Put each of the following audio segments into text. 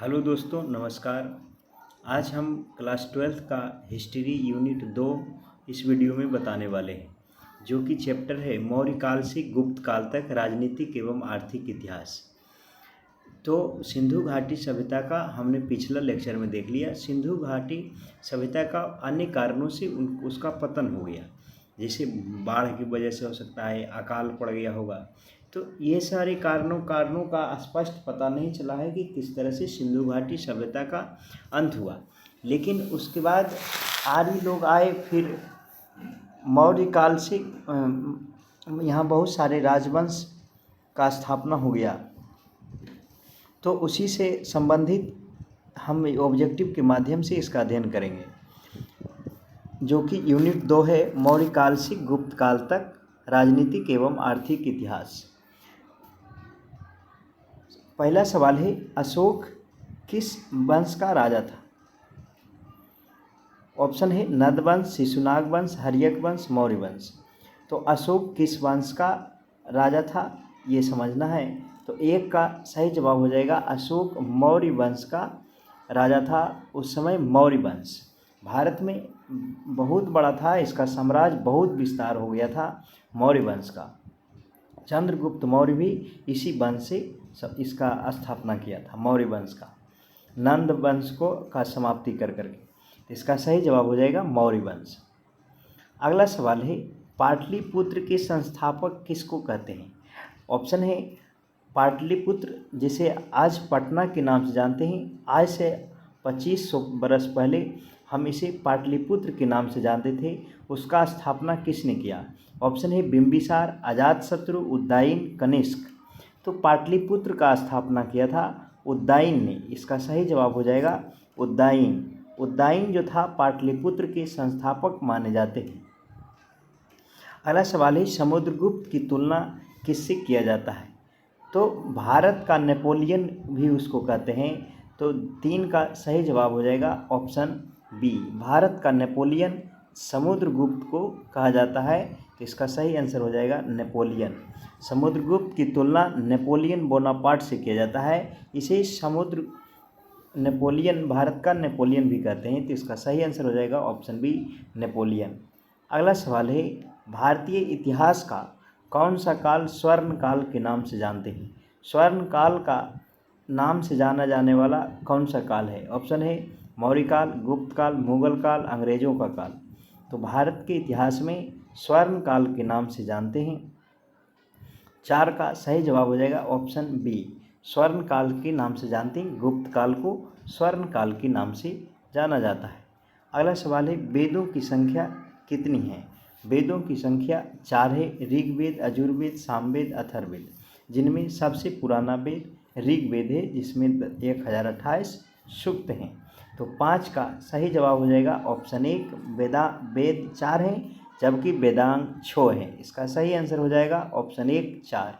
Hello दोस्तों, नमस्कार। आज हम क्लास 12th का हिस्ट्री यूनिट 2 इस वीडियो में बताने वाले हैं, जो कि चैप्टर है मौर्य काल से गुप्त काल तक राजनीतिक एवं आर्थिक इतिहास। तो सिंधु घाटी सभ्यता का हमने पिछला लेक्चर में देख लिया। सिंधु घाटी सभ्यता का अन्य कारणों से उसका पतन हो गया, जैसे बाढ़ की वजह से हो सकता है, अकाल पड़ गया होगा। तो ये सारे कारणों का स्पष्ट पता नहीं चला है कि किस तरह से सिंधु घाटी सभ्यता का अंत हुआ। लेकिन उसके बाद आर्य लोग आए, फिर मौर्य काल से यहाँ बहुत सारे राजवंश का स्थापना हो गया। तो उसी से संबंधित हम ऑब्जेक्टिव के माध्यम से इसका अध्ययन करेंगे, जो कि यूनिट 2 है, मौर्य काल से गुप्त काल तक राजनीतिक एवं आर्थिक इतिहास। पहला सवाल है, अशोक किस वंश का राजा था? ऑप्शन है नंद वंश, शिशुनाग वंश, हर्यक वंश, मौर्य वंश। तो अशोक किस वंश का राजा था, ये समझना है। तो एक का सही जवाब हो जाएगा अशोक मौर्य वंश का राजा था। उस समय मौर्य वंश भारत में बहुत बड़ा था, इसका साम्राज्य बहुत विस्तार हो गया था मौर्य वंश का। चंद्रगुप्त मौर्य भी इसी वंश से इसका स्थापना किया था, मौर्य वंश का, नंद वंश को का समाप्ति कर करके। इसका सही जवाब हो जाएगा मौर्य वंश। अगला सवाल है, पाटलिपुत्र के संस्थापक किसको कहते हैं? ऑप्शन है पाटलिपुत्र, जिसे आज पटना के नाम से जानते हैं। आज से 2500 बरस पहले हम इसे पाटलिपुत्र के नाम से जानते थे। उसका स्थापना किसने किया? ऑप्शन है बिंबिसार, अजातशत्रु, उदयन, कनिष्क। तो पाटलिपुत्र का स्थापना किया था उदयन ने। इसका सही जवाब हो जाएगा उदयन। उदयन जो था पाटलिपुत्र के संस्थापक माने जाते हैं। अगला सवाल है, समुद्रगुप्त की तुलना किससे किया जाता है? तो भारत का नेपोलियन भी उसको कहते हैं। तो 3 का सही जवाब हो जाएगा ऑप्शन बी, भारत का नेपोलियन समुद्रगुप्त को कहा जाता है। तो इसका सही आंसर हो जाएगा नेपोलियन। समुद्रगुप्त की तुलना नेपोलियन बोनापार्ट से किया जाता है। इसे नेपोलियन, भारत का नेपोलियन भी कहते हैं। तो इसका सही आंसर हो जाएगा ऑप्शन बी, नेपोलियन। अगला सवाल है, भारतीय इतिहास का कौन सा काल स्वर्ण काल के नाम से जानते हैं? स्वर्ण काल का नाम से जाना जाने वाला कौन सा काल है? ऑप्शन है मौर्य काल, गुप्त काल, मुगल काल, अंग्रेजों का काल। तो भारत के इतिहास में स्वर्ण काल के नाम से जानते हैं। 4 का सही जवाब हो जाएगा ऑप्शन बी, स्वर्ण काल के नाम से जानते हैं। गुप्त काल को स्वर्ण काल के नाम से जाना जाता है। अगला सवाल है, वेदों की संख्या कितनी है? वेदों की संख्या 4 है, ऋग्वेद, यजुर्वेद, सामवेद, अथर्ववेद, जिनमें सबसे पुराना वेद ऋग्वेद है, जिसमें 1028 सूक्त हैं। तो 5 का सही जवाब हो जाएगा ऑप्शन 1, वेद 4 हैं, जबकि वेदांग 6 हैं। इसका सही आंसर हो जाएगा ऑप्शन 1, 4।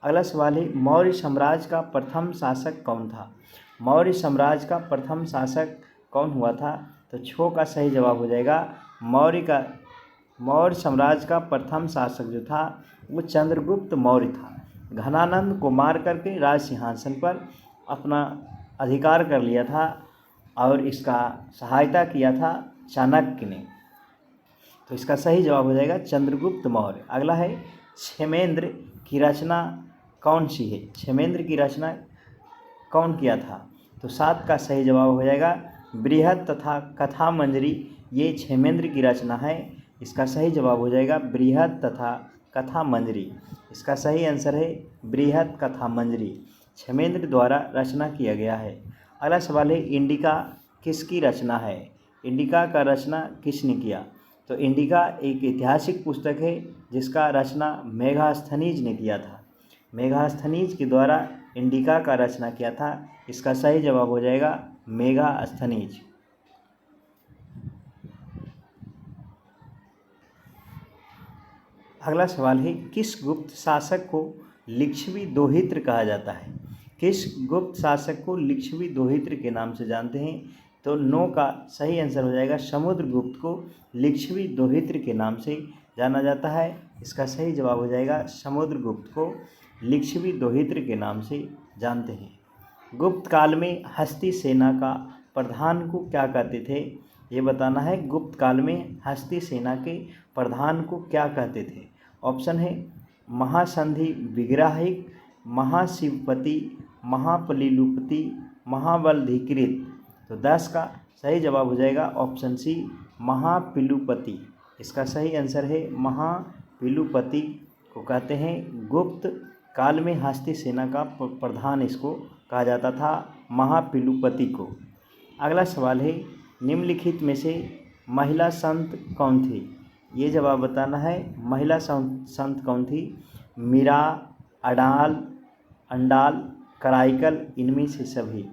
अगला सवाल है, मौर्य साम्राज्य का प्रथम शासक कौन था? मौर्य साम्राज्य का प्रथम शासक कौन हुआ था? तो 6 का सही जवाब हो जाएगा मौर्य साम्राज्य का प्रथम शासक जो था वो चंद्रगुप्त मौर्य था। घनानंद को मार करके राज सिंहासन पर अपना अधिकार कर लिया था और इसका सहायता किया था चाणक्य ने। तो इसका सही जवाब हो जाएगा चंद्रगुप्त मौर्य। अगला है, क्षेमेंद्र की रचना कौन सी है? क्षेमेंद्र की रचना कौन किया था? तो 7 का सही जवाब हो जाएगा बृहद तथा कथा मंजरी। ये क्षेमेंद्र की रचना है। इसका सही जवाब हो जाएगा बृहद तथा कथा मंजरी। इसका सही आंसर है बृहद कथा मंजरी, क्षेमेंद्र द्वारा रचना किया गया है। अगला सवाल है, इंडिका किसकी रचना है? इंडिका का रचना किसने किया? तो इंडिका एक ऐतिहासिक पुस्तक है जिसका रचना मेगास्थनीज ने किया था। मेगास्थनीज के द्वारा इंडिका का रचना किया था। इसका सही जवाब हो जाएगा मेगास्थनीज। अगला सवाल है, किस गुप्त शासक को लिच्छवी दोहित्र कहा जाता है? किस गुप्त शासक को लिच्छवी दोहित्र के नाम से जानते हैं? तो 9 का सही आंसर हो जाएगा समुद्रगुप्त को लिच्छवी दोहित्र के नाम से जाना जाता है। इसका सही जवाब हो जाएगा समुद्रगुप्त को लिच्छवी दोहित्र के नाम से जानते हैं। गुप्त काल में हस्ती सेना का प्रधान को क्या कहते थे, ये बताना है। गुप्त काल में हस्ती सेना के प्रधान को क्या कहते थे। ऑप्शन है महासंधि विग्राहिक, महाशिवपति, महापलिलुपति, महाबलधिकृत। तो 10 का सही जवाब हो जाएगा ऑप्शन सी महापिलुपति। इसका सही आंसर है महापिलुपति को कहते हैं। गुप्त काल में हस्ती सेना का प्रधान इसको कहा जाता था, महापिलुपति को। अगला सवाल है निम्नलिखित में से महिला संत कौन थी, ये जवाब बताना है। महिला संत कौन थी। मीरा, अंडाल, कराइकल, इनमें से सभी।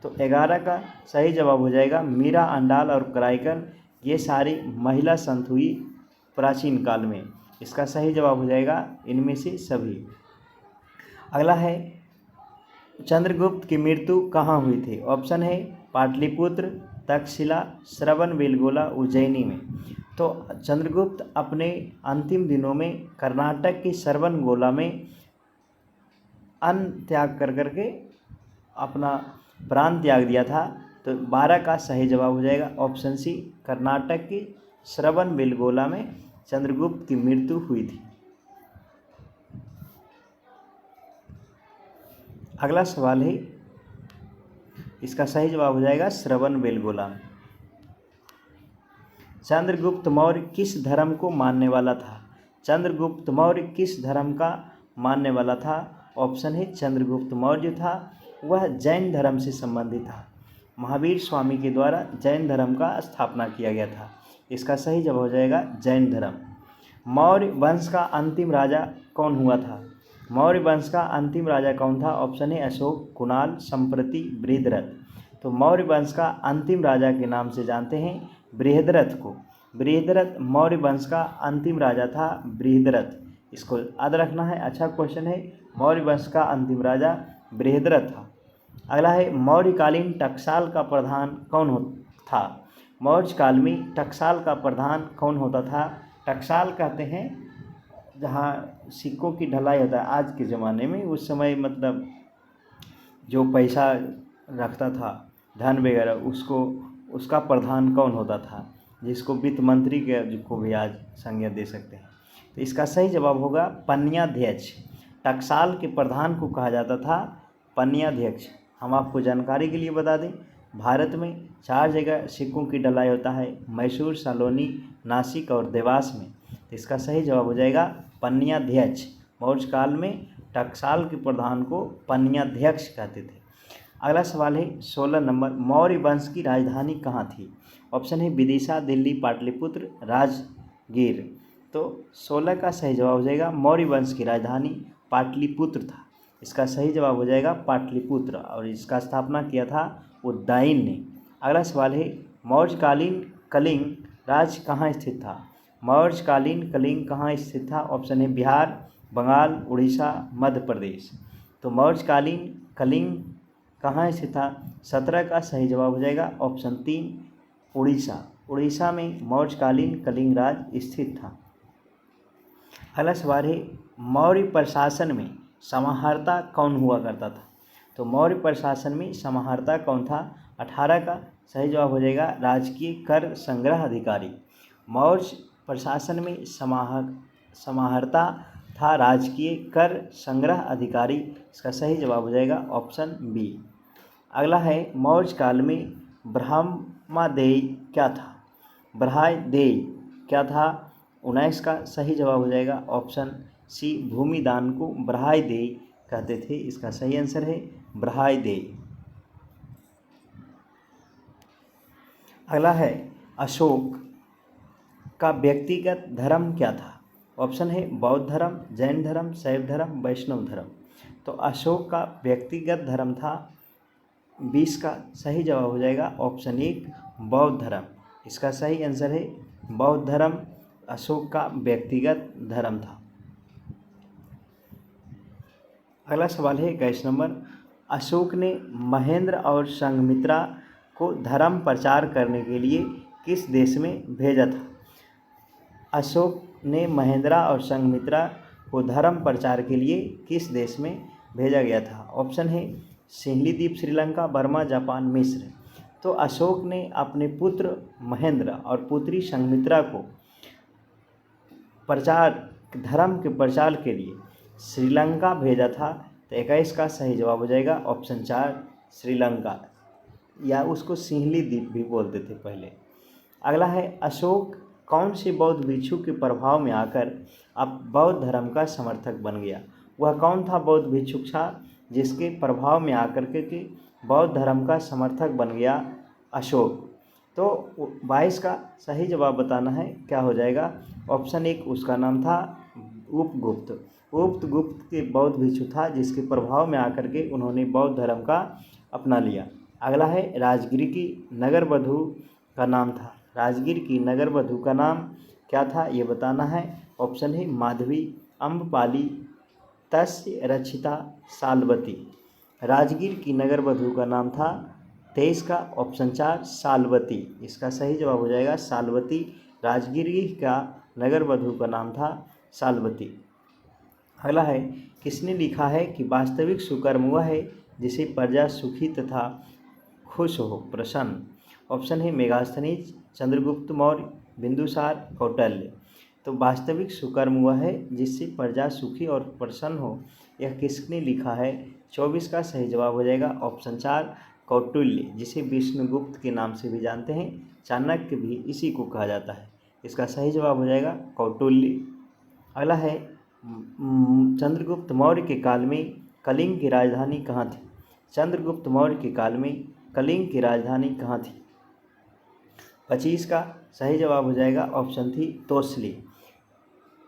तो 11 का सही जवाब हो जाएगा मीरा, अंडाल और कराइकल, ये सारी महिला संत हुई प्राचीन काल में। इसका सही जवाब हो जाएगा इनमें से सभी। अगला है चंद्रगुप्त की मृत्यु कहाँ हुई थी। ऑप्शन है पाटलिपुत्र, तक्षशिला, श्रवणबेलगोला, उज्जैनी में। तो चंद्रगुप्त अपने अंतिम दिनों में कर्नाटक की श्रवणबेलगोला में अन्न त्याग करके अपना प्राण त्याग दिया था। तो 12 का सही जवाब हो जाएगा ऑप्शन सी कर्नाटक की श्रवणबेलगोला में चंद्रगुप्त की मृत्यु हुई थी। अगला सवाल है, इसका सही जवाब हो जाएगा श्रवणबेलगोला। चंद्रगुप्त मौर्य किस धर्म को मानने वाला था। चंद्रगुप्त मौर्य किस धर्म का मानने वाला था। ऑप्शन है चंद्रगुप्त मौर्य जो था वह जैन धर्म से संबंधित था। महावीर स्वामी के द्वारा जैन धर्म का स्थापना किया गया था। इसका सही जवाब हो जाएगा जैन धर्म। मौर्य वंश का अंतिम राजा कौन हुआ था। मौर्य वंश का अंतिम राजा कौन था। ऑप्शन है अशोक, कुणाल, संप्रति, बृहद्रथ। तो मौर्य वंश का अंतिम राजा के नाम से जानते हैं बृहद्रथ को। बृहद्रथ मौर्य वंश का अंतिम राजा था बृहद्रथ। इसको याद रखना है, अच्छा क्वेश्चन है। मौर्य वंश का अंतिम राजा बृहद्रथ था। अगला है मौर्यकालीन टकसाल का प्रधान कौन था। मौर्य काल में टकसाल का प्रधान कौन होता था। टकसाल कहते हैं जहाँ सिक्कों की ढलाई होता है आज के ज़माने में, उस समय मतलब जो पैसा रखता था धन वगैरह उसका प्रधान कौन होता था, जिसको वित्त मंत्री के को भी आज संज्ञा दे सकते हैं। तो इसका सही जवाब होगा पन्याध्यक्ष। टकसाल के प्रधान को कहा जाता था पन्याध्यक्ष। हम आपको जानकारी के लिए बता दें, भारत में 4 जगह सिक्कों की ढलाई होता है, मैसूर, सलोनी, नासिक और देवास में। तो इसका सही जवाब हो जाएगा पन्याध्यक्ष। मौर्य काल में टकसाल के प्रधान को पन्याध्यक्ष कहते थे। अगला सवाल है 16 नंबर, मौर्य वंश की राजधानी कहाँ थी। ऑप्शन है विदिशा, दिल्ली, पाटलिपुत्र, राजगीर। तो 16 का सही जवाब हो जाएगा मौर्य वंश की राजधानी पाटलिपुत्र था। इसका सही जवाब हो जाएगा पाटलिपुत्र, और इसका स्थापना किया था उदयन ने। अगला सवाल है मौर्यकालीन कलिंग राज्य कहाँ स्थित था। मौर्यकालीन कलिंग कहाँ स्थित था। ऑप्शन है बिहार, बंगाल, उड़ीसा, मध्य प्रदेश। तो मौर्यकालीन कलिंग कहाँ स्थित था। 17 का सही जवाब हो जाएगा ऑप्शन 3 उड़ीसा। उड़ीसा में मौर्यकालीन कलिंग राज्य स्थित था। अगला सवाल है मौर्य प्रशासन में समाहर्ता कौन हुआ करता था। तो मौर्य प्रशासन में समाहर्ता कौन था। 18 का सही जवाब हो जाएगा राजकीय कर संग्रह अधिकारी। मौर्य प्रशासन में समाहर्ता था राजकीय कर संग्रह अधिकारी। इसका सही जवाब हो जाएगा ऑप्शन बी। अगला है मौर्य काल में ब्रह्मादेय क्या था। ब्रह्मादेय क्या था। 19 का सही जवाब हो जाएगा ऑप्शन सी भूमिदान को ब्रह्मादेय कहते थे। इसका सही आंसर है ब्रह्मादेय। अगला है अशोक का व्यक्तिगत धर्म क्या था। ऑप्शन है बौद्ध धर्म, जैन धर्म, शैव धर्म, वैष्णव धर्म। तो अशोक का व्यक्तिगत धर्म था। 20 का सही जवाब हो जाएगा ऑप्शन 1 बौद्ध धर्म। इसका सही आंसर है बौद्ध धर्म अशोक का व्यक्तिगत धर्म था। अगला सवाल है 21 नंबर, अशोक ने महेंद्र और संघमित्रा को धर्म प्रचार करने के लिए किस देश में भेजा था। अशोक ने महेंद्रा और संघमित्रा को धर्म प्रचार के लिए किस देश में भेजा गया था। ऑप्शन है सिंहली द्वीप श्रीलंका, बर्मा, जापान, मिस्र। तो अशोक ने अपने पुत्र महेंद्र और पुत्री संघमित्रा को धर्म के प्रचार के लिए श्रीलंका भेजा था। तो 21 का सही जवाब हो जाएगा ऑप्शन 4 श्रीलंका, या उसको सिंहली द्वीप भी बोलते थे पहले। अगला है अशोक कौन से बौद्ध भिक्षु के प्रभाव में आकर अब बौद्ध धर्म का समर्थक बन गया। वह कौन था बौद्ध भिक्षुक था जिसके प्रभाव में आकर के बौद्ध धर्म का समर्थक बन गया अशोक। तो 22 का सही जवाब बताना है, क्या हो जाएगा ऑप्शन 1, उसका नाम था उपगुप्त। उपगुप्त के बौद्ध भिक्षु था जिसके प्रभाव में आकर के उन्होंने बौद्ध धर्म का अपना लिया। अगला है राजगिर की नगर वधु का नाम था। राजगिर की नगर वधु का नाम क्या था ये बताना है। ऑप्शन है माधवी, अम्बपाली, तस्य, रक्षिता, सालवती। राजगिर की नगर वधु का नाम था 23 का ऑप्शन 4 सालवती। इसका सही जवाब हो जाएगा सालवती। राजगिर का नगर वधु का नाम था सालवती। अगला है किसने लिखा है कि वास्तविक सुकर्म वह है जिसे प्रजा सुखी तथा खुश हो, प्रसन्न। ऑप्शन है मेगास्थनीज, चंद्रगुप्त मौर्य, बिंदुसार, कौटिल्य। तो वास्तविक सुकर्म वह है जिससे प्रजा सुखी और प्रसन्न हो, यह किसने लिखा है। 24 का सही जवाब हो जाएगा ऑप्शन 4 कौटिल्य, जिसे विष्णुगुप्त के नाम से भी जानते हैं। चाणक्य भी इसी को कहा जाता है। इसका सही जवाब हो जाएगा कौटिल्य। अगला है चंद्रगुप्त मौर्य के काल में कलिंग की राजधानी कहाँ थी। चंद्रगुप्त मौर्य के काल में कलिंग की राजधानी कहाँ थी। 25 का सही जवाब हो जाएगा ऑप्शन 3 तोसली।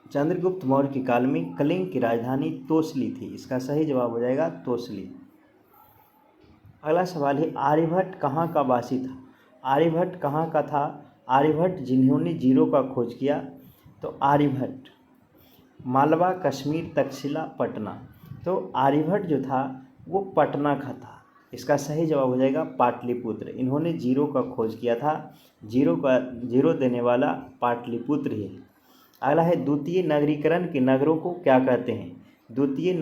चंद्रगुप्त मौर्य के काल में कलिंग की राजधानी तोसली थी। इसका सही जवाब हो जाएगा तोसली। अगला सवाल है आर्यभट्ट कहाँ का वासी था। आर्यभट्ट कहाँ का था। आर्यभट्ट जिन्होंने जीरो का खोज किया। तो आर्यभट्ट मालवा, कश्मीर, तक्षशिला, पटना। तो आर्यभट्ट जो था वो पटना का था। इसका सही जवाब हो जाएगा पाटलिपुत्र। इन्होंने जीरो का खोज किया था। जीरो देने वाला पाटलिपुत्र ही है। अगला है द्वितीय नगरीकरण के नगरों को क्या कहते हैं। द्वितीय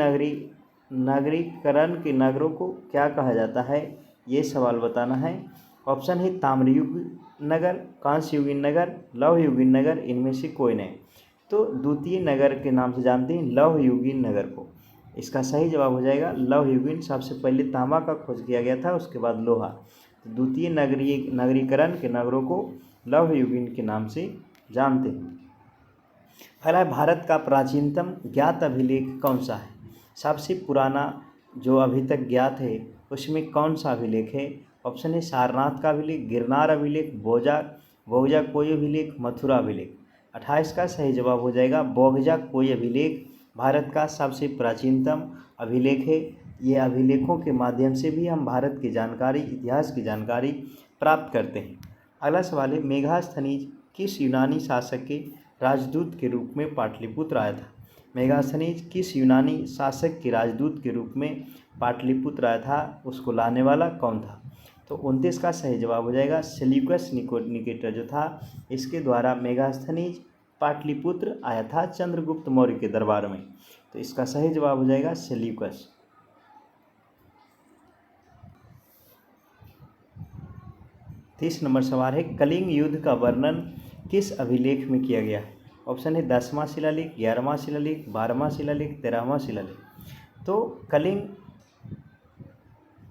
नगरीकरण के नगरों को क्या कहा जाता है, ये सवाल बताना है। ऑप्शन है ताम्रयुग नगर, कांस्ययुगीन नगर, लौहयुगीन नगर, इनमें से कोई नहीं। तो द्वितीय नगर के नाम से जानते हैं लौहयुगीन नगर को। इसका सही जवाब हो जाएगा लौहयुगीन। सबसे पहले तांबा का खोज किया गया था, उसके बाद लोहा। तो द्वितीय नगरीकरण के नगरों को लौहयुगीन के नाम से जानते हैं। अगला है भारत का प्राचीनतम ज्ञात अभिलेख कौन सा है। सबसे पुराना जो अभी तक ज्ञात है उसमें कौन सा अभिलेख है। ऑप्शन है सारनाथ का अभिलेख, गिरनार अभिलेख, बोगजा कोई अभिलेख, मथुरा अभिलेख। 28 का सही जवाब हो जाएगा बोगजा कोई अभिलेख भारत का सबसे प्राचीनतम अभिलेख है। ये अभिलेखों के माध्यम से भी हम भारत की जानकारी, इतिहास की जानकारी प्राप्त करते हैं। अगला सवाल है मेगास्थनीज किस यूनानी शासक के राजदूत के रूप में पाटलिपुत्र आया था। मेगास्थनीज किस यूनानी शासक के राजदूत के रूप में पाटलिपुत्र आया था, उसको लाने वाला कौन था। तो 29 का सही जवाब हो जाएगा सेल्यूकस निकेटर जो था, इसके द्वारा मेगास्थनीज पाटलिपुत्र आया था चंद्रगुप्त मौर्य के दरबार में। तो इसका सही जवाब हो जाएगा सेल्यूकस। 30 नंबर सवाल है कलिंग युद्ध का वर्णन किस अभिलेख में किया गया है। ऑप्शन है 10वां शिलालेख, 11वां शिलालेख, 12वां शिलालेख, 13वां शिलालेख। तो कलिंग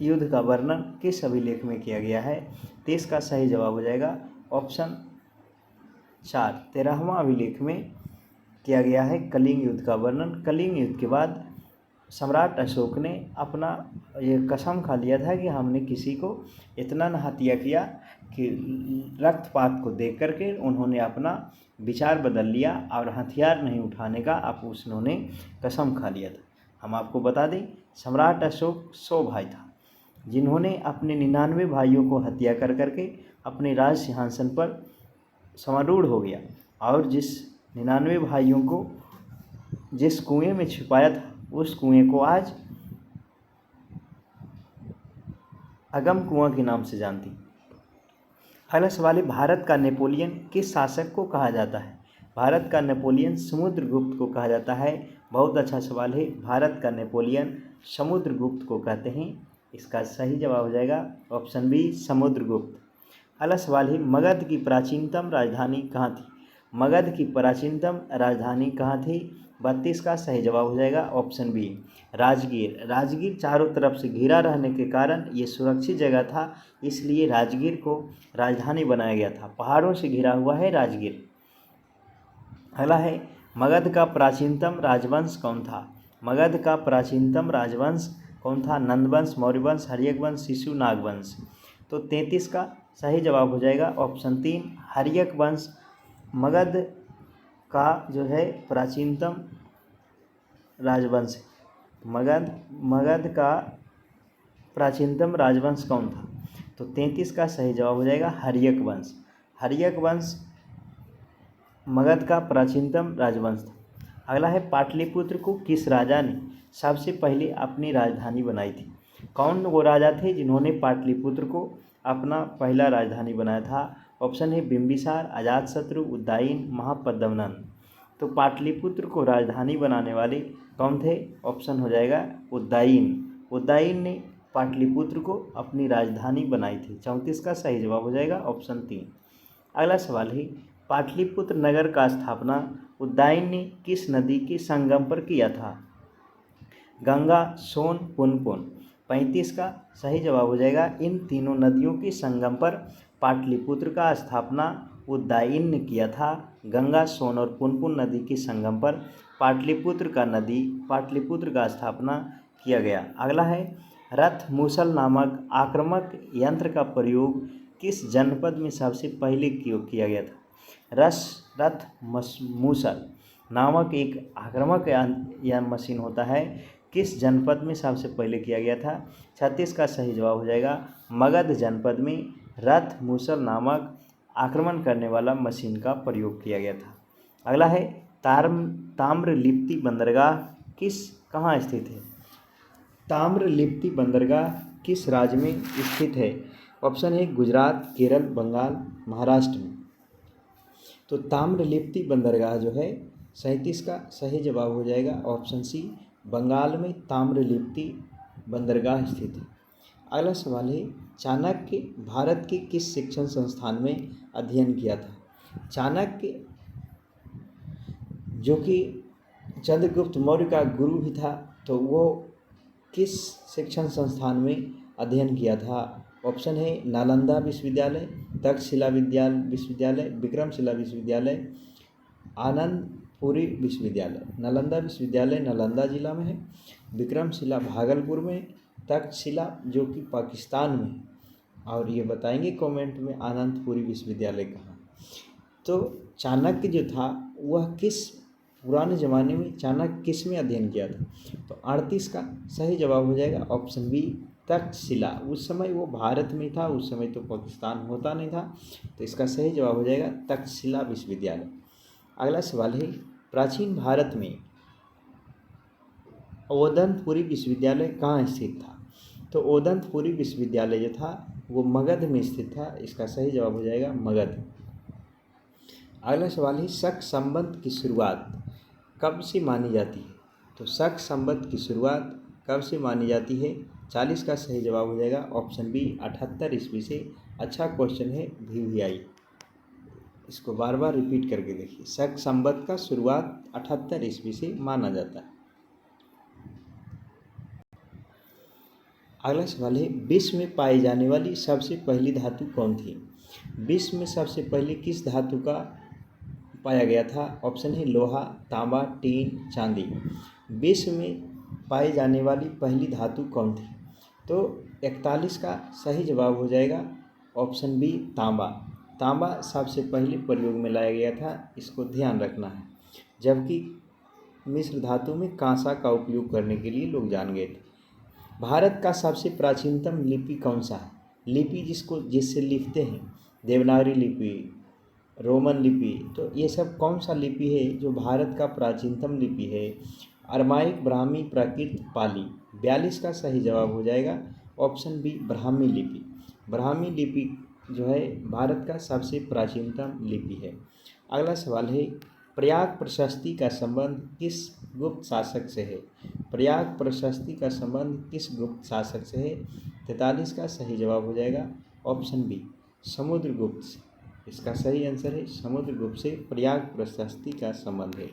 युद्ध का वर्णन किस अभिलेख में किया गया है। 30 का सही जवाब हो जाएगा ऑप्शन 4 13वां अभिलेख में किया गया है कलिंग युद्ध का वर्णन। कलिंग युद्ध के बाद सम्राट अशोक ने अपना ये कसम खा लिया था कि हमने किसी को इतना न हत्या किया कि रक्तपात को देख करके उन्होंने अपना विचार बदल लिया और हथियार नहीं उठाने का उन्होंने कसम खा लिया था। हम आपको बता दें सम्राट अशोक 100 भाई था जिन्होंने अपने 99 भाइयों को हत्या कर करके अपने राज सिंहासन पर समारूढ़ हो गया और जिस 99 भाइयों को जिस कुएं में छिपाया था उस कुएं को आज अगम कुआं के नाम से जानती। अगला सवाल है भारत का नेपोलियन किस शासक को कहा जाता है। भारत का नेपोलियन समुद्रगुप्त को कहा जाता है। बहुत अच्छा सवाल है। भारत का नेपोलियन समुद्रगुप्त को कहते हैं। इसका सही जवाब हो जाएगा ऑप्शन बी समुद्रगुप्त। अगला सवाल है मगध की प्राचीनतम राजधानी कहाँ थी? मगध की प्राचीनतम राजधानी कहाँ थी? 32 का सही जवाब हो जाएगा ऑप्शन बी राजगीर। राजगीर चारों तरफ से घिरा रहने के कारण ये सुरक्षित जगह था, इसलिए राजगीर को राजधानी बनाया गया था। पहाड़ों से घिरा हुआ है राजगीर। अगला है मगध का प्राचीनतम राजवंश कौन था? मगध का प्राचीनतम राजवंश कौन था? नंदवंश, मौर्यवंश, हर्यक वंश, शिशु नागवंश। तो 33 का सही जवाब हो जाएगा ऑप्शन 3 हर्यक वंश। मगध का जो है प्राचीनतम राजवंश है। मगध का प्राचीनतम राजवंश कौन था? तो 33 का सही जवाब हो जाएगा हर्यक वंश। हर्यक वंश मगध का प्राचीनतम राजवंश था। अगला है पाटलिपुत्र को किस राजा ने सबसे पहले अपनी राजधानी बनाई थी? कौन वो राजा थे जिन्होंने पाटलिपुत्र को अपना पहला राजधानी बनाया था? ऑप्शन है बिंबिसार, अजातशत्रु, उदयन, महापद्मनंद। तो पाटलिपुत्र को राजधानी बनाने वाले कौन थे? ऑप्शन हो जाएगा उदयन। उदयन ने पाटलिपुत्र को अपनी राजधानी बनाई थी। 34 का सही जवाब हो जाएगा ऑप्शन 3। अगला सवाल है पाटलिपुत्र नगर का स्थापना उदयन ने किस नदी के संगम पर किया था? गंगा, सोन, पुनपुन। 35 का सही जवाब हो जाएगा इन तीनों नदियों के संगम पर पाटलिपुत्र का स्थापना उदयन ने किया था। गंगा, सोन और पुनपुन नदी के संगम पर पाटलिपुत्र का स्थापना किया गया। अगला है रथ मूसल नामक आक्रामक यंत्र का प्रयोग किस जनपद में सबसे पहले किया गया था? रथ मूसल नामक एक आक्रामक यह मशीन होता है, किस जनपद में सबसे पहले किया गया था? 36 का सही जवाब हो जाएगा मगध जनपद में रथ मूसल नामक आक्रमण करने वाला मशीन का प्रयोग किया गया था। अगला है ताम्रलिप्ति बंदरगाह कहाँ स्थित है? ताम्रलिप्ति बंदरगाह किस राज्य में स्थित है? ऑप्शन है गुजरात, केरल, बंगाल, महाराष्ट्र में। तो ताम्रलिप्ति बंदरगाह जो है 37 का सही जवाब हो जाएगा ऑप्शन सी बंगाल में ताम्रलिप्ति बंदरगाह स्थित है। अगला सवाल है चाणक्य भारत के किस शिक्षण संस्थान में अध्ययन किया था? चाणक्य जो कि चंद्रगुप्त मौर्य का गुरु भी था, तो वो किस शिक्षण संस्थान में अध्ययन किया था? ऑप्शन है नालंदा विश्वविद्यालय, तक्षशिला विश्वविद्यालय, विक्रमशिला विश्वविद्यालय, आनंदपुरी विश्वविद्यालय। नालंदा विश्वविद्यालय नालंदा जिला में है, विक्रमशिला भागलपुर में, तक्षशिला जो कि पाकिस्तान में, और ये बताएंगे कमेंट में आनंदपुरी विश्वविद्यालय कहाँ। तो चाणक्य जो था वह पुराने ज़माने में चाणक्य किस में अध्ययन किया था? तो 38 का सही जवाब हो जाएगा ऑप्शन बी तक्षशिला। उस समय वो भारत में था, उस समय तो पाकिस्तान होता नहीं था, तो इसका सही जवाब हो जाएगा तक्षशिला विश्वविद्यालय। अगला सवाल है प्राचीन भारत में ओदंतपुरी विश्वविद्यालय कहाँ स्थित था? तो ओदंतपुरी विश्वविद्यालय जो था वो मगध में स्थित था। इसका सही जवाब हो जाएगा मगध। अगला सवाल है शक संबंध की शुरुआत कब से मानी जाती है? तो शक संबंध की शुरुआत कब से मानी जाती है? 40 का सही जवाब हो जाएगा ऑप्शन बी 78 ईस्वी से। अच्छा क्वेश्चन है VVI, इसको बार बार रिपीट करके देखिए। शक संबंध का शुरुआत 78 ईस्वी से माना जाता है। अगला सवाल है विश्व में पाई जाने वाली सबसे पहली धातु कौन थी? विश्व में सबसे पहले किस धातु का पाया गया था? ऑप्शन है लोहा, तांबा, टीन, चांदी। विश्व में पाई जाने वाली पहली धातु कौन थी? तो 41 का सही जवाब हो जाएगा ऑप्शन बी तांबा। तांबा सबसे पहले प्रयोग में लाया गया था, इसको ध्यान रखना है। जबकि मिश्र धातु में कांसा का उपयोग करने के लिए लोग जान गए थे। भारत का सबसे प्राचीनतम लिपि कौन सा है? लिपि जिससे लिखते हैं, देवनागरी लिपि, रोमन लिपि, तो ये सब कौन सा लिपि है जो भारत का प्राचीनतम लिपि है? अरमाइक, ब्राह्मी, प्राकृत, पाली। 42 का सही जवाब हो जाएगा ऑप्शन बी ब्राह्मी लिपि। ब्राह्मी लिपि जो है भारत का सबसे प्राचीनतम लिपि है। अगला सवाल है प्रयाग प्रशस्ति का संबंध किस गुप्त शासक से है? प्रयाग प्रशस्ति का संबंध किस गुप्त शासक से है? 43 का सही जवाब हो जाएगा ऑप्शन बी, समुद्रगुप्त से। इसका सही आंसर है समुद्रगुप्त से प्रयाग प्रशस्ति का संबंध है।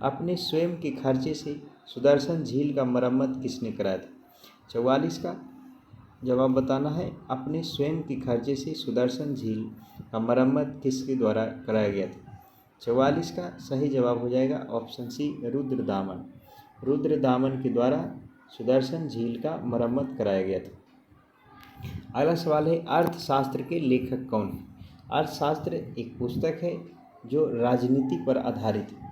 अपने स्वयं के खर्चे से सुदर्शन झील का मरम्मत किसने कराया था? 44 का जवाब बताना है। अपने स्वयं के खर्चे से सुदर्शन झील का मरम्मत किसके द्वारा कराया गया था? 44 का सही जवाब हो जाएगा ऑप्शन सी, रुद्रदामन। रुद्रदामन के द्वारा सुदर्शन झील का मरम्मत कराया गया था। अगला सवाल है, अर्थशास्त्र के लेखक कौन है? अर्थशास्त्र एक पुस्तक है जो राजनीति पर आधारित है।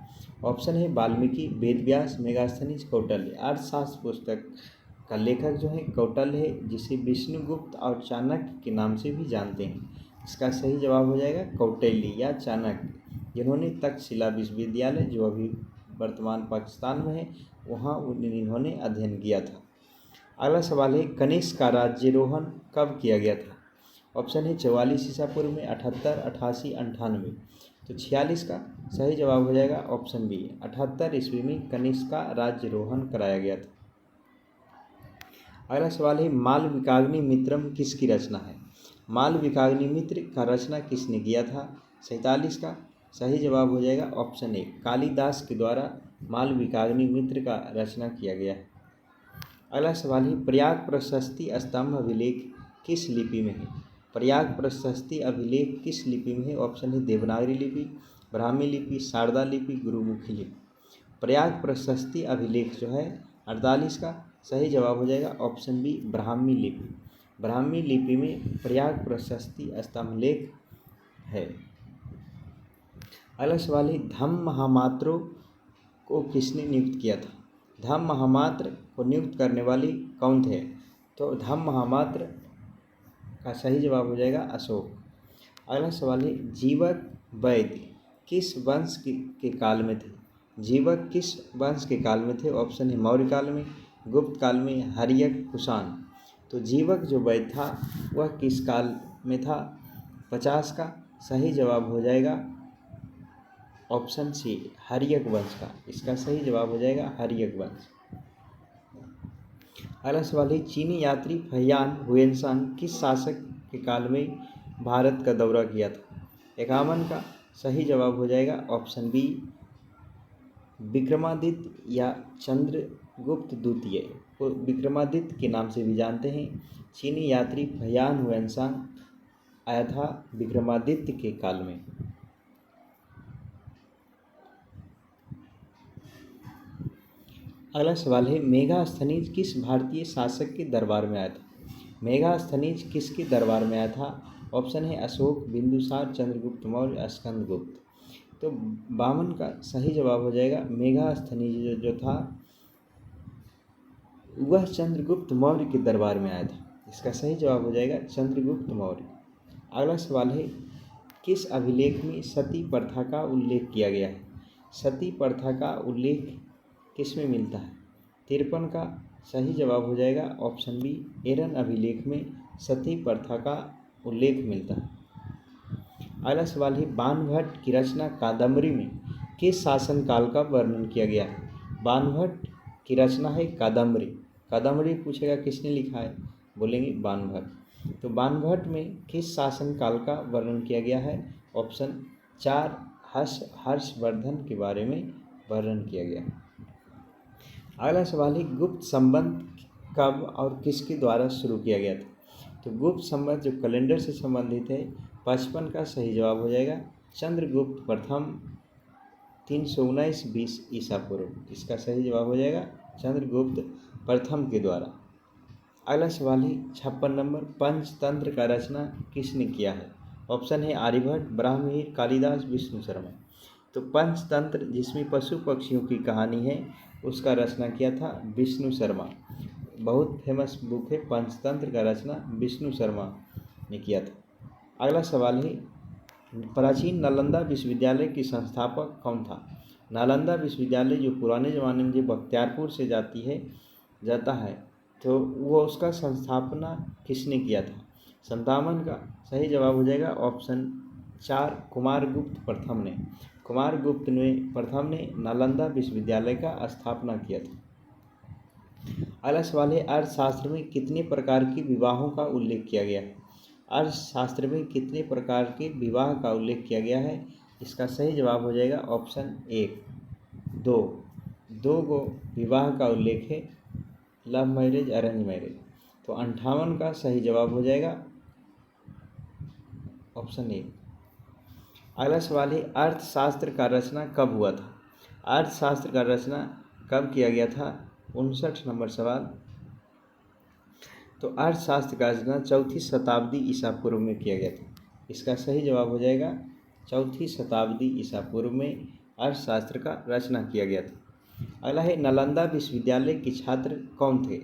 ऑप्शन है वाल्मीकि, वेदव्यास, मेगास्थनीज, कौटिल्य। अर्थशास्त्र पुस्तक का लेखक जो है कौटिल्य है, जिसे विष्णुगुप्त और चाणक्य के नाम से भी जानते हैं। इसका सही जवाब हो जाएगा कौटिल्य या चाणक्य, जिन्होंने तक्षशिला विश्वविद्यालय जो अभी वर्तमान पाकिस्तान में है वहाँ इन्होंने अध्ययन किया था। अगला सवाल है, कनिष्क का राज्यारोहण कब किया गया था? ऑप्शन है 44 ईसा पूर्व में, 78, 88, 98। तो 46 का सही जवाब हो जाएगा ऑप्शन बी, 78 ईस्वी में कनिष्क का राज्यारोहण कराया गया था। अगला सवाल है, मालविकाग्नि मित्रम किसकी रचना है? मालविकाग्नि मित्र का रचना किसने किया था? 47 का सही जवाब हो जाएगा ऑप्शन ए, कालिदास के द्वारा मालविकाग्नि मित्र का रचना किया गया है। अगला सवाल है, प्रयाग प्रशस्ति स्तंभ अभिलेख किस लिपि में है? प्रयाग प्रशस्ति अभिलेख किस लिपि में है? ऑप्शन है देवनागरी लिपि, ब्राह्मी लिपि, शारदा लिपि, गुरुमुखी लिपि। प्रयाग प्रशस्ति अभिलेख जो है 48 का सही जवाब हो जाएगा ऑप्शन बी, ब्राह्मी लिपि। ब्राह्मी लिपि में प्रयाग प्रशस्ति स्तंभ लेख है। अगला सवाल है, धम्म महामात्रों को किसने नियुक्त किया था? धम्म महामात्र को नियुक्त करने वाली कौन थे? तो धम्म महामात्र का सही जवाब हो जाएगा अशोक। अगला सवाल है, जीवक वैद्य किस वंश के काल में थे? जीवक किस वंश के काल में थे? ऑप्शन है मौर्य काल में, गुप्त काल में, हर्यक, कुषाण। तो जीवक जो वैद्य था वह किस काल में था? 50 का सही जवाब हो जाएगा ऑप्शन सी, हर्यक वंश का। इसका सही जवाब हो जाएगा हर्यक वंश। अगला सवाल है, चीनी यात्री फहियान हुएनसांग किस शासक के काल में भारत का दौरा किया था? 51 का सही जवाब हो जाएगा ऑप्शन बी, विक्रमादित्य या चंद्रगुप्त द्वितीय को विक्रमादित्य के नाम से भी जानते हैं। चीनी यात्री फहियान हुएनसांग आया था विक्रमादित्य के काल में। अगला सवाल है, मेगास्थनीज किस भारतीय शासक के दरबार में आया था? मेगास्थनीज किसके दरबार में आया था? ऑप्शन है अशोक, बिंदुसार, चंद्रगुप्त मौर्य, स्कंदगुप्त। तो 52 का सही जवाब हो जाएगा मेगास्थनीज जो था वह चंद्रगुप्त मौर्य के दरबार में आया था। इसका सही जवाब हो जाएगा चंद्रगुप्त मौर्य। अगला सवाल है, किस अभिलेख में सती प्रथा का उल्लेख किया गया है? सती प्रथा का उल्लेख किस में मिलता है? 53 का सही जवाब हो जाएगा ऑप्शन बी, एरन अभिलेख में सती प्रथा का उल्लेख मिलता है। अगला सवाल है, बाणभट्ट की रचना कादम्बरी में किस शासनकाल का वर्णन किया गया है? बाणभट्ट की रचना है कादम्बरी। कादम्बरी पूछेगा किसने लिखा है, बोलेंगे बाणभट्ट। तो बाणभट्ट में किस शासनकाल का वर्णन किया गया है? ऑप्शन 4, हर्षवर्धन के बारे में वर्णन किया गया। अगला सवाल है, गुप्त संबंध कब और किसके द्वारा शुरू किया गया था? तो गुप्त संबंध जो कैलेंडर से संबंधित है 55 का सही जवाब हो जाएगा चंद्रगुप्त प्रथम 319-20 ईसा पूर्व। इसका सही जवाब हो जाएगा चंद्रगुप्त प्रथम के द्वारा। अगला सवाल है 56 नंबर, पंचतंत्र का रचना किसने किया है? ऑप्शन है आर्यभट्ट, ब्राह्मणिक, कालिदास, विष्णु शर्मा। तो पंचतंत्र जिसमें पशु पक्षियों की कहानी है उसका रचना किया था विष्णु शर्मा। बहुत फेमस बुक है पंचतंत्र का रचना विष्णु शर्मा ने किया था। अगला सवाल है, प्राचीन नालंदा विश्वविद्यालय की संस्थापक कौन था? नालंदा विश्वविद्यालय जो पुराने ज़माने में जो बख्तियारपुर से जाता है तो वो उसका संस्थापना किसने किया था? 57 का सही जवाब हो जाएगा ऑप्शन 4, कुमारगुप्त प्रथम ने। कुमारगुप्त ने प्रथम ने नालंदा विश्वविद्यालय का स्थापना किया था। अगला सवाल है, अर्थशास्त्र में कितने प्रकार के विवाहों का उल्लेख किया गया है? अर्थशास्त्र में कितने प्रकार के विवाह का उल्लेख किया गया है? इसका सही जवाब हो जाएगा ऑप्शन 1, 2। 2 गो विवाह का उल्लेख है, लव मैरिज, अरेंज मैरिज। तो 58 का सही जवाब हो जाएगा ऑप्शन 1। अगला सवाल है, अर्थशास्त्र का रचना कब हुआ था? अर्थशास्त्र का रचना कब किया गया था? 59 नंबर सवाल। तो अर्थशास्त्र का रचना 4वीं शताब्दी ईसा पूर्व में किया गया था। इसका सही जवाब हो जाएगा 4वीं शताब्दी ईसा पूर्व में अर्थशास्त्र का रचना किया गया था। अगला है, नालंदा विश्वविद्यालय के छात्र कौन थे?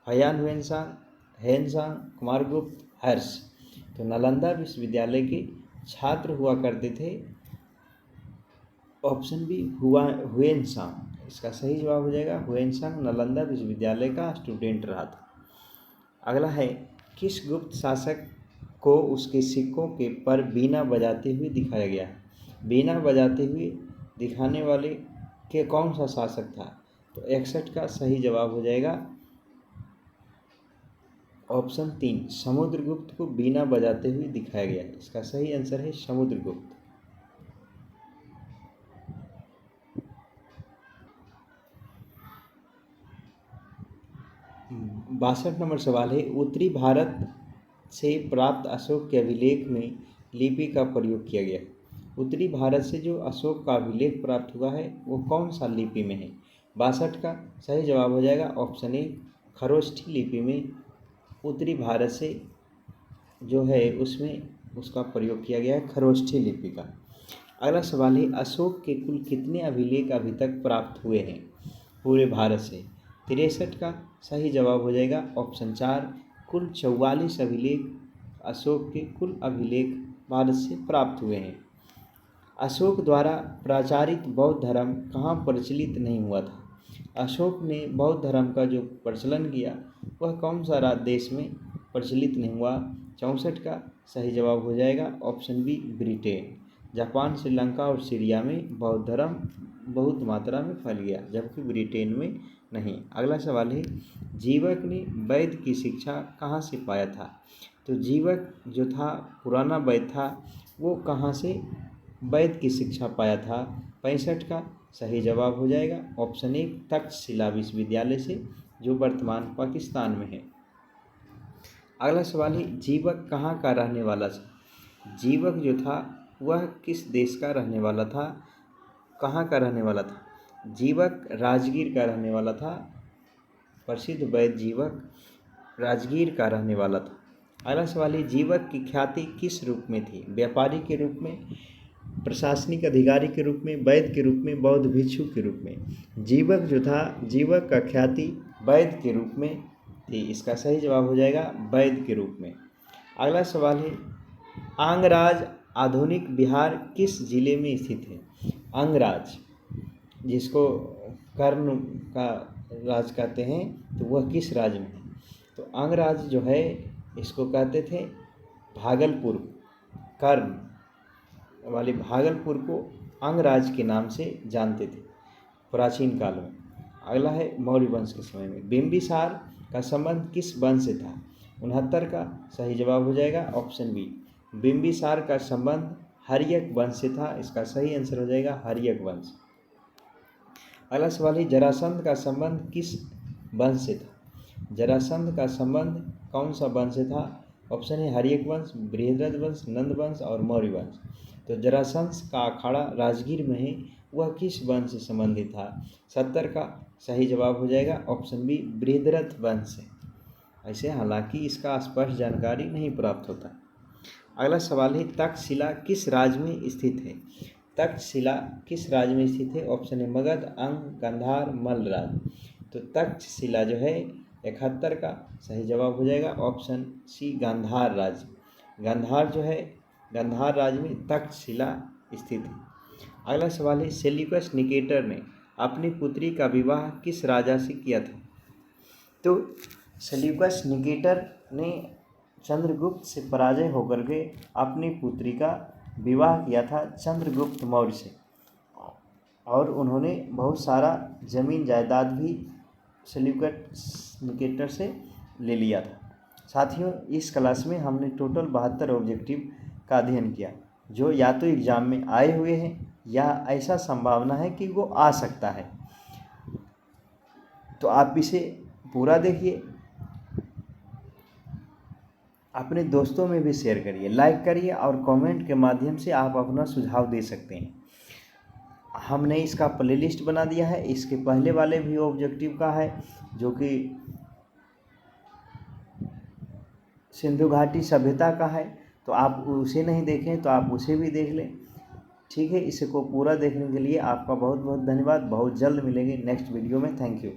हुआन हुएनसांग, हेनसांग, कुमारगुप्त, हर्ष। तो नालंदा विश्वविद्यालय के छात्र हुआ करते थे ऑप्शन बी हुएनसांग। इसका सही जवाब हो जाएगा हुएनसांग नालंदा विश्वविद्यालय का स्टूडेंट रहा था। अगला है, किस गुप्त शासक को उसके सिक्कों के पर बीना बजाते हुए दिखाया गया है? बीना बजाते हुए दिखाने वाले के कौन सा शासक था? तो 61 का सही जवाब हो जाएगा ऑप्शन 3, समुद्रगुप्त को बीना बजाते हुए दिखाया गया है। इसका सही आंसर है समुद्रगुप्त। 62 नंबर सवाल है, उत्तरी भारत से प्राप्त अशोक के अभिलेख में लिपि का प्रयोग किया गया है। उत्तरी भारत से जो अशोक का अभिलेख प्राप्त हुआ है वो कौन सा लिपि में है? 62 का सही जवाब हो जाएगा ऑप्शन 1, खरोष्ठी लिपि में उत्तरी भारत से जो है उसमें उसका प्रयोग किया गया है, खरोष्ठी लिपि का। अगला सवाल है, अशोक के कुल कितने अभिलेख अभी तक प्राप्त हुए हैं पूरे भारत से? 63 का सही जवाब हो जाएगा ऑप्शन 4, कुल 44 अभिलेख अशोक के कुल अभिलेख भारत से प्राप्त हुए हैं। अशोक द्वारा प्रचारित बौद्ध धर्म कहाँ प्रचलित नहीं हुआ था? अशोक ने बौद्ध धर्म का जो प्रचलन किया वह कौन सा देश में प्रचलित नहीं हुआ? 64 का सही जवाब हो जाएगा option B, Britain. Japan, Sri Lanka और सीरिया में बौद्ध धर्म बहुत मात्रा में फैल गया, जबकि ब्रिटेन में नहीं। अगला सवाल है, जीवक ने वैद्य की शिक्षा कहाँ से पाया था? तो जीवक जो था पुराना वैद्य था वो कहाँ से वैद्य की शिक्षा पाया था? 65 का सही जवाब हो जाएगा ऑप्शन 1, तक्षशिला विश्वविद्यालय से, जो वर्तमान पाकिस्तान में है। अगला सवाल है, जीवक कहाँ का रहने वाला था? जीवक जो था वह किस देश का रहने वाला था, कहाँ का रहने वाला था? जीवक राजगीर का रहने वाला था। प्रसिद्ध वैद्य जीवक राजगीर का रहने वाला था। अगला सवाल है, जीवक की ख्याति किस रूप में थी? व्यापारी के रूप में, प्रशासनिक अधिकारी के रूप में, वैद्य के रूप में, बौद्ध भिक्षु के रूप में? जीवक जो था, जीवक का ख्याति वैद्य के रूप में थी। इसका सही जवाब हो जाएगा वैद्य के रूप में। अगला सवाल है, अंगराज आधुनिक बिहार किस जिले में स्थित है? अंगराज जिसको कर्ण का राज कहते हैं तो वह किस राज्य में है? तो अंगराज जो है इसको कहते थे भागलपुर, कर्ण वाले भागलपुर को अंगराज के नाम से जानते थे प्राचीन काल में। अगला है, मौर्य वंश के समय में बिंबिसार का संबंध किस वंश से था? 69 का सही जवाब हो जाएगा ऑप्शन बी, बिंबिसार का संबंध हर्यक वंश से था। इसका सही आंसर हो जाएगा हर्यक वंश। अगला सवाल है, जरासंध का संबंध किस वंश से था? जरासंध का संबंध कौन सा वंश से था? ऑप्शन है हर्यक वंश, बृहद्रथ वंश, नंद वंश और मौर्य वंश। तो जरासंध का अखाड़ा राजगीर में है, वह किस वंश से संबंधित था? 70 का सही जवाब हो जाएगा ऑप्शन बी, बृहद्रथ वंश से। ऐसे हालांकि इसका स्पष्ट जानकारी नहीं प्राप्त होता। अगला सवाल है, तक्षशिला किस राज्य में स्थित है? तक्षशिला किस राज्य में स्थित है? ऑप्शन है मगध, अंग, गांधार, मल्ल राज्य। तो तक्षशिला जो है 71 का सही जवाब हो जाएगा ऑप्शन सी, गांधार राज्य। गांधार जो है गांधार राज्य में तक्षशिला स्थित है। अगला सवाल है, सेल्यूकस निकेटर ने अपनी पुत्री का विवाह किस राजा से किया था? तो सेल्यूकस निकेटर ने चंद्रगुप्त से पराजय होकर के अपनी पुत्री का विवाह किया था चंद्रगुप्त मौर्य से। और उन्होंने बहुत सारा ज़मीन जायदाद भी सेल्यूकस निकेटर से ले लिया था। साथियों, इस क्लास में हमने टोटल 72 ऑब्जेक्टिव का अध्ययन किया, जो या तो एग्ज़ाम में आए हुए हैं या ऐसा संभावना है कि वो आ सकता है। तो आप इसे पूरा देखिए, अपने दोस्तों में भी शेयर करिए, लाइक करिए और कमेंट के माध्यम से आप अपना सुझाव दे सकते हैं। हमने इसका प्लेलिस्ट बना दिया है, इसके पहले वाले भी ऑब्जेक्टिव का है जो कि सिंधु घाटी सभ्यता का है, तो आप उसे नहीं देखें तो आप उसे भी देख लें। ठीक है, इसको पूरा देखने के लिए आपका बहुत बहुत धन्यवाद। बहुत जल्द मिलेंगे नेक्स्ट वीडियो में। Thank you.